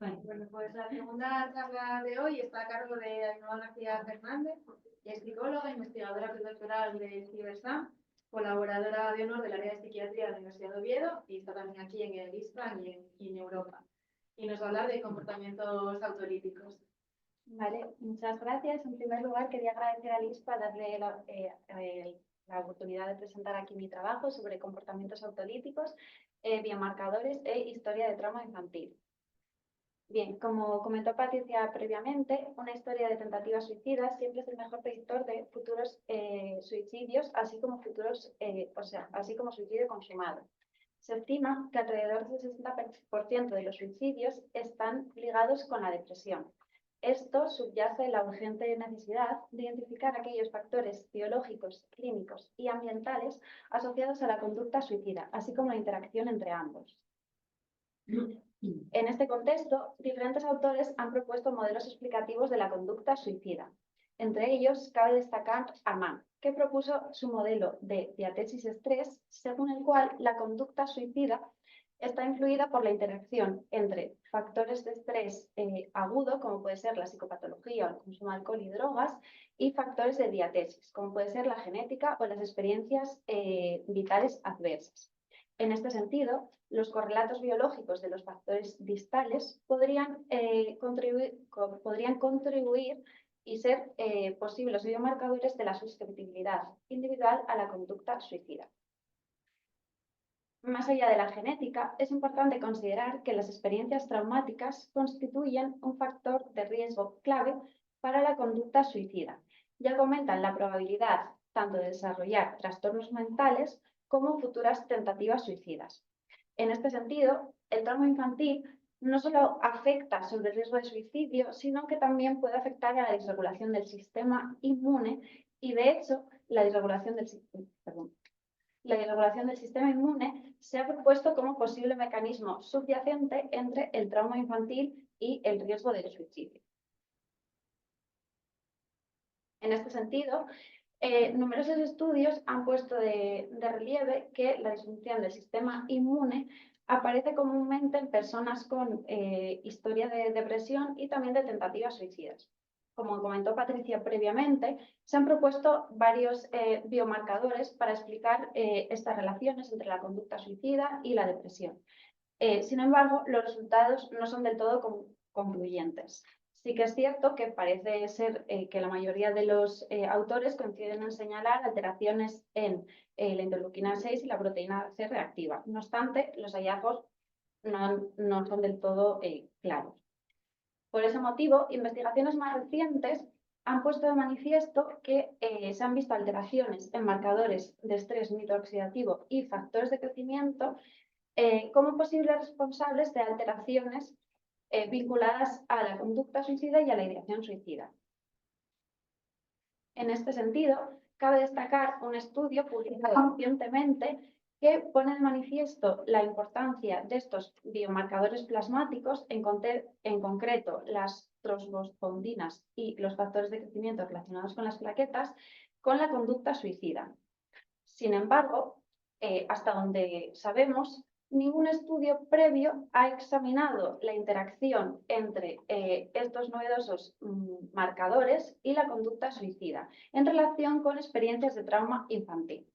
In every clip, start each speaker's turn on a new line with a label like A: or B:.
A: Bueno, pues la segunda charla de hoy está a cargo de Ainhoa García Fernández, y es psicóloga, investigadora predoctoral del CiberSam, colaboradora de honor del área de psiquiatría de la Universidad de Oviedo y está también aquí en el ISPAN y en Europa. Y nos va a hablar de comportamientos autolíticos.
B: Vale, muchas gracias. En primer lugar, quería agradecer a ISPA darle la oportunidad de presentar aquí mi trabajo sobre comportamientos autolíticos, biomarcadores e historia de trauma infantil. Bien, como comentó Patricia previamente, una historia de tentativas suicidas siempre es el mejor predictor de futuros suicidios, así como suicidio consumado. Se estima que alrededor del 60% de los suicidios están ligados con la depresión. Esto subyace la urgente necesidad de identificar aquellos factores biológicos, clínicos y ambientales asociados a la conducta suicida, así como la interacción entre ambos. En este contexto, diferentes autores han propuesto modelos explicativos de la conducta suicida. Entre ellos, cabe destacar a Mann, que propuso su modelo de diatesis-estrés, según el cual la conducta suicida está influida por la interacción entre factores de estrés agudo, como puede ser la psicopatología o el consumo de alcohol y drogas, y factores de diatesis, como puede ser la genética o las experiencias vitales adversas. En este sentido, los correlatos biológicos de los factores distales podrían contribuir y ser posibles biomarcadores de la susceptibilidad individual a la conducta suicida. Más allá de la genética, es importante considerar que las experiencias traumáticas constituyen un factor de riesgo clave para la conducta suicida, ya que aumentan la probabilidad tanto de desarrollar trastornos mentales como futuras tentativas suicidas. En este sentido, el trauma infantil no solo afecta sobre el riesgo de suicidio, sino que también puede afectar a la disregulación del sistema inmune y, de hecho, la disregulación del sistema inmune se ha propuesto como posible mecanismo subyacente entre el trauma infantil y el riesgo del suicidio. En este sentido, numerosos estudios han puesto de relieve que la disfunción del sistema inmune aparece comúnmente en personas con historia de depresión y también de tentativas suicidas. Como comentó Patricia previamente, se han propuesto varios biomarcadores para explicar estas relaciones entre la conducta suicida y la depresión. Sin embargo, los resultados no son del todo concluyentes. Sí que es cierto que parece ser que la mayoría de los autores coinciden en señalar alteraciones en la interleuquina 6 y la proteína C reactiva. No obstante, los hallazgos no son del todo claros. Por ese motivo, investigaciones más recientes han puesto de manifiesto que se han visto alteraciones en marcadores de estrés microoxidativo y factores de crecimiento como posibles responsables de alteraciones vinculadas a la conducta suicida y a la ideación suicida. En este sentido, cabe destacar un estudio publicado recientemente que pone de manifiesto la importancia de estos biomarcadores plasmáticos, en concreto las trosfosfondinas y los factores de crecimiento relacionados con las plaquetas, con la conducta suicida. Sin embargo, hasta donde sabemos, ningún estudio previo ha examinado la interacción entre estos novedosos marcadores y la conducta suicida en relación con experiencias de trauma infantil.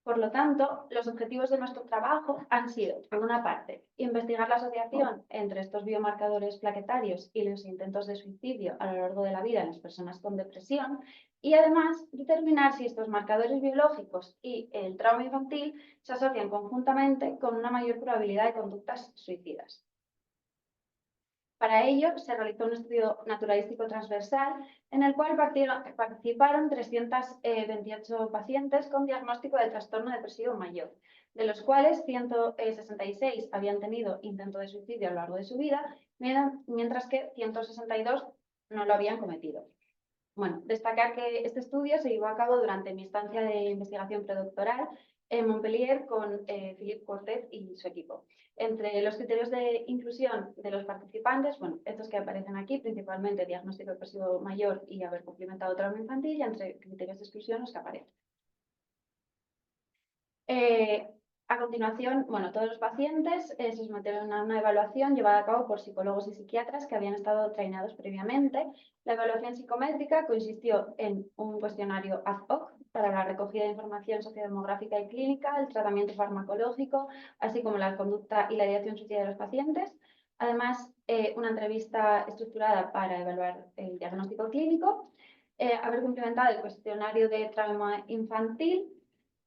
B: Por lo tanto, los objetivos de nuestro trabajo han sido, por una parte, investigar la asociación entre estos biomarcadores plaquetarios y los intentos de suicidio a lo largo de la vida en las personas con depresión, y además determinar si estos marcadores biológicos y el trauma infantil se asocian conjuntamente con una mayor probabilidad de conductas suicidas. Para ello, se realizó un estudio naturalístico transversal en el cual participaron 328 pacientes con diagnóstico de trastorno depresivo mayor, de los cuales 166 habían tenido intento de suicidio a lo largo de su vida, mientras que 162 no lo habían cometido. Bueno, destacar que este estudio se llevó a cabo durante mi estancia de investigación predoctoral en Montpellier con Philippe Cortet y su equipo. Entre los criterios de inclusión de los participantes, bueno, estos que aparecen aquí, principalmente diagnóstico depresivo mayor y haber cumplimentado trauma infantil, y entre criterios de exclusión los que aparecen. A continuación, bueno, todos los pacientes se sometieron a una evaluación llevada a cabo por psicólogos y psiquiatras que habían estado treinados previamente. La evaluación psicométrica consistió en un cuestionario ad hoc para la recogida de información sociodemográfica y clínica, el tratamiento farmacológico, así como la conducta y la ideación suicida de los pacientes. Además, una entrevista estructurada para evaluar el diagnóstico clínico, haber cumplimentado el cuestionario de trauma infantil,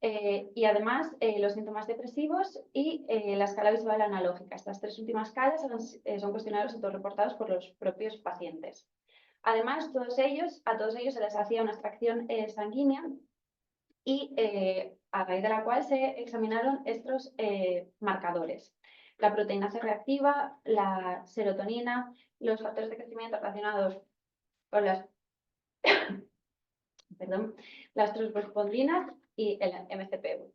B: y además los síntomas depresivos y la escala visual analógica. Estas tres últimas escalas son cuestionarios autorreportados por los propios pacientes. Además, a todos ellos se les hacía una extracción sanguínea y a raíz de la cual se examinaron estos marcadores. La proteína C reactiva, la serotonina, los factores de crecimiento relacionados con las, las trospondilinas y el MCP1.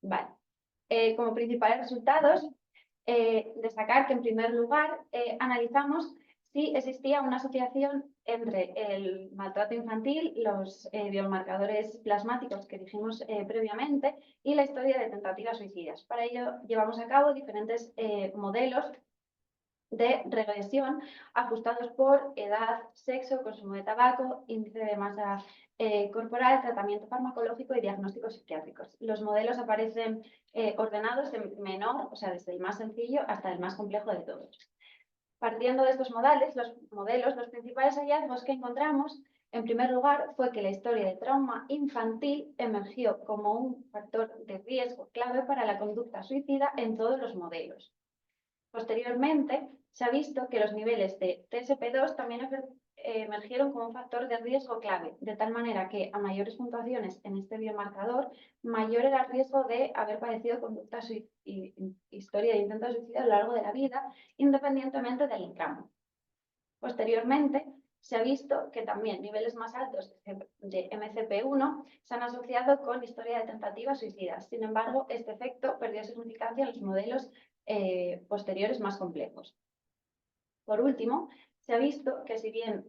B: Vale. Como principales resultados, destacar que en primer lugar analizamos si existía una asociación entre el maltrato infantil, los biomarcadores plasmáticos que dijimos previamente y la historia de tentativas suicidas. Para ello llevamos a cabo diferentes modelos de regresión ajustados por edad, sexo, consumo de tabaco, índice de masa corporal, tratamiento farmacológico y diagnósticos psiquiátricos. Los modelos aparecen ordenados de menor, o sea, desde el más sencillo hasta el más complejo de todos. Partiendo de estos modelos, los principales hallazgos que encontramos, en primer lugar, fue que la historia de trauma infantil emergió como un factor de riesgo clave para la conducta suicida en todos los modelos. Posteriormente, se ha visto que los niveles de TSP2 también emergieron como un factor de riesgo clave, de tal manera que a mayores puntuaciones en este biomarcador, mayor era el riesgo de haber padecido conducta y historia de intento de suicidio a lo largo de la vida, independientemente del tramo. Posteriormente, se ha visto que también niveles más altos de MCP1 se han asociado con historia de tentativas suicidas. Sin embargo, este efecto perdió significancia en los modelos posteriores más complejos. Por último, se ha visto que si bien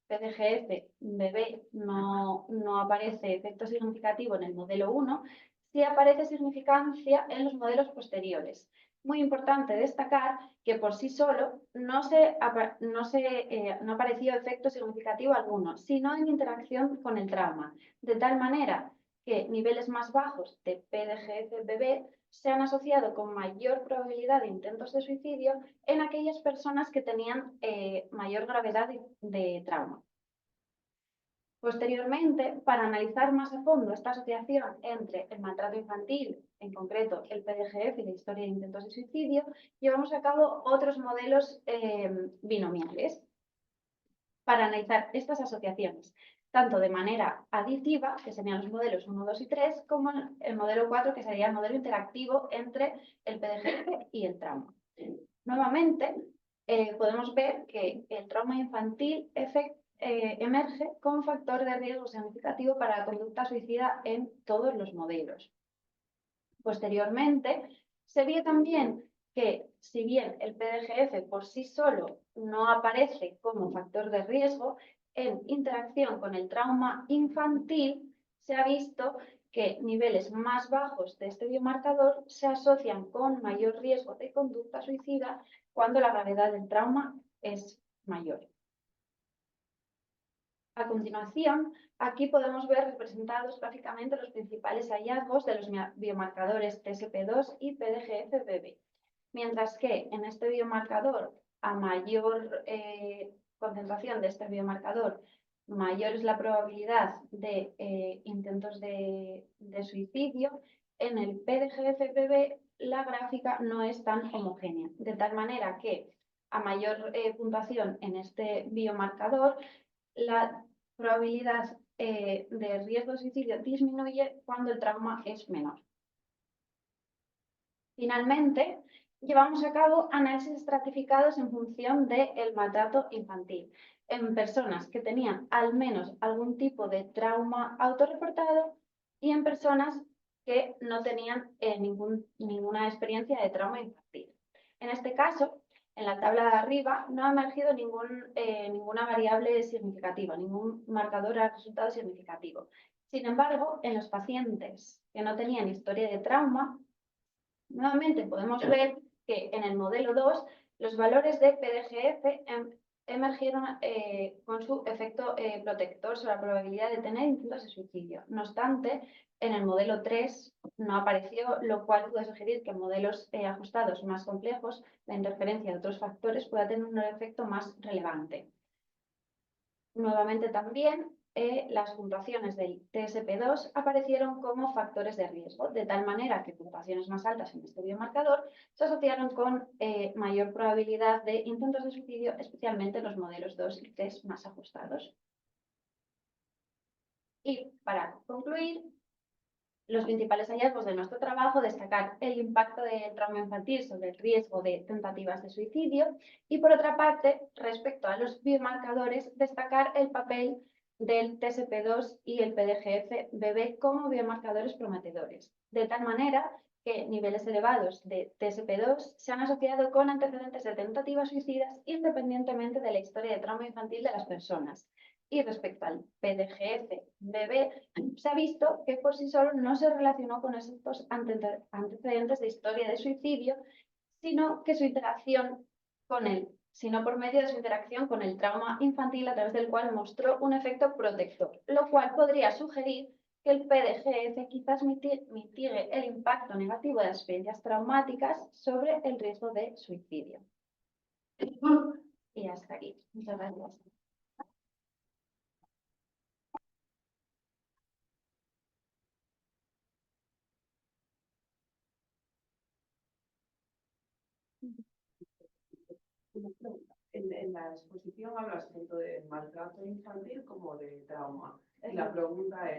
B: PDGF-BB no aparece efecto significativo en el modelo 1, sí aparece significancia en los modelos posteriores. Muy importante destacar que por sí solo no apareció efecto significativo alguno, sino en interacción con el trauma, de tal manera que niveles más bajos de PDGF-BB se han asociado con mayor probabilidad de intentos de suicidio en aquellas personas que tenían mayor gravedad de trauma. Posteriormente, para analizar más a fondo esta asociación entre el maltrato infantil, en concreto el PDGF y la historia de intentos de suicidio, llevamos a cabo otros modelos binomiales para analizar estas asociaciones, tanto de manera aditiva, que serían los modelos 1, 2 y 3, como el modelo 4, que sería el modelo interactivo entre el PDGF y el trauma. Nuevamente, podemos ver que el trauma infantil emerge como factor de riesgo significativo para la conducta suicida en todos los modelos. Posteriormente, se vio también que, si bien el PDGF por sí solo no aparece como factor de riesgo, en interacción con el trauma infantil se ha visto que niveles más bajos de este biomarcador se asocian con mayor riesgo de conducta suicida cuando la gravedad del trauma es mayor. A continuación, aquí podemos ver representados gráficamente los principales hallazgos de los biomarcadores TSP2 y PDGF-BB. Mientras que en este biomarcador, a mayor concentración de este biomarcador, mayor es la probabilidad de intentos de suicidio, en el PDGF-BB la gráfica no es tan homogénea, de tal manera que a mayor puntuación en este biomarcador, la probabilidad de riesgo de suicidio disminuye cuando el trauma es menor. Finalmente, llevamos a cabo análisis estratificados en función del maltrato infantil en personas que tenían al menos algún tipo de trauma autorreportado y en personas que no tenían ninguna experiencia de trauma infantil. En este caso, en la tabla de arriba no ha emergido ninguna variable significativa, ningún marcador a resultado significativo. Sin embargo, en los pacientes que no tenían historia de trauma, nuevamente podemos ver que en el modelo 2 los valores de PDGF emergieron con su efecto protector sobre la probabilidad de tener intentos de suicidio. No obstante, en el modelo 3 no apareció, lo cual puede sugerir que en modelos ajustados más complejos la interferencia de otros factores pueda tener un efecto más relevante. Nuevamente también las puntuaciones del TSP2 aparecieron como factores de riesgo, de tal manera que puntuaciones más altas en este biomarcador se asociaron con mayor probabilidad de intentos de suicidio, especialmente en los modelos 2 y 3 más ajustados. Y para concluir, los principales hallazgos de nuestro trabajo, destacar el impacto del trauma infantil sobre el riesgo de tentativas de suicidio y, por otra parte, respecto a los biomarcadores, destacar el papel del TSP2 y el PDGF-BB como biomarcadores prometedores, de tal manera que niveles elevados de TSP2 se han asociado con antecedentes de tentativas suicidas independientemente de la historia de trauma infantil de las personas. Y respecto al PDGF-BB, se ha visto que por sí solo no se relacionó con estos antecedentes de historia de suicidio, sino que su interacción con él, sino por medio de su interacción con el trauma infantil, a través del cual mostró un efecto protector, lo cual podría sugerir que el PDGF quizás mitigue el impacto negativo de las experiencias traumáticas sobre el riesgo de suicidio. Y hasta aquí. Muchas gracias.
C: Una pregunta. En la exposición hablas tanto de maltrato infantil como de trauma. Y la pregunta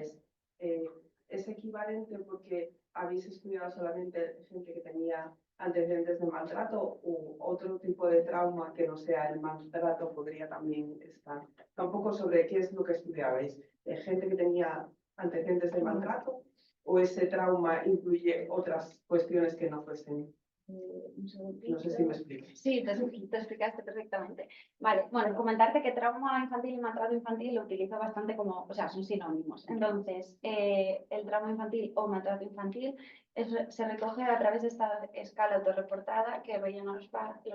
C: ¿es equivalente porque habéis estudiado solamente gente que tenía antecedentes de maltrato u otro tipo de trauma que no sea el maltrato podría también estar? Tampoco sobre qué es lo que estudiabais. ¿Gente que tenía antecedentes de maltrato o ese trauma incluye otras cuestiones que no fuesen? No sé si me explico.
B: Sí, te explicaste perfectamente. Vale, bueno, comentarte que trauma infantil y maltrato infantil lo utilizo bastante como, o sea, son sinónimos. Entonces, el trauma infantil o maltrato infantil se recoge a través de esta escala autorreportada que rellenan los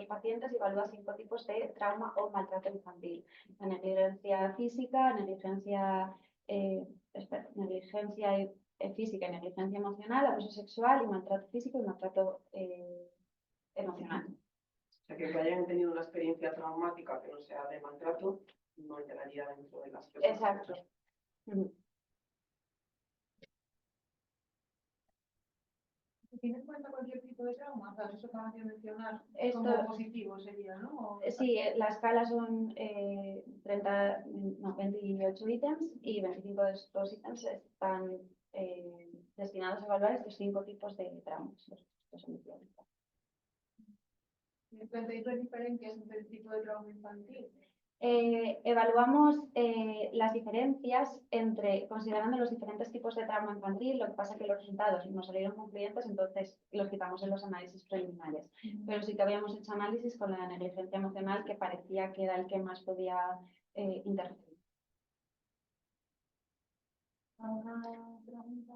B: pacientes y evalúa 5 tipos de trauma o maltrato infantil. La negligencia física, negligencia física y negligencia emocional, abuso sexual y maltrato físico y maltrato emocional.
C: O sea, que hayan tenido una experiencia traumática que no sea de maltrato, no entraría dentro de las cosas.
B: Exacto.
A: ¿Tienes en cuenta cualquier tipo de trauma? O sea, eso acabas de mencionar
B: Esto,
A: como positivo sería, ¿no?
B: Sí, la escala son 28 ítems y 25 de estos ítems están destinados a evaluar estos 5 tipos de traumas.
A: ¿22 diferencias entre el tipo de trauma infantil?
B: Evaluamos las diferencias considerando los diferentes tipos de trauma infantil. Lo que pasa es que los resultados no salieron concluyentes, entonces los quitamos en los análisis preliminares. Pero sí que habíamos hecho análisis con la negligencia emocional, que parecía que era el que más podía interferir. ¿Alguna pregunta?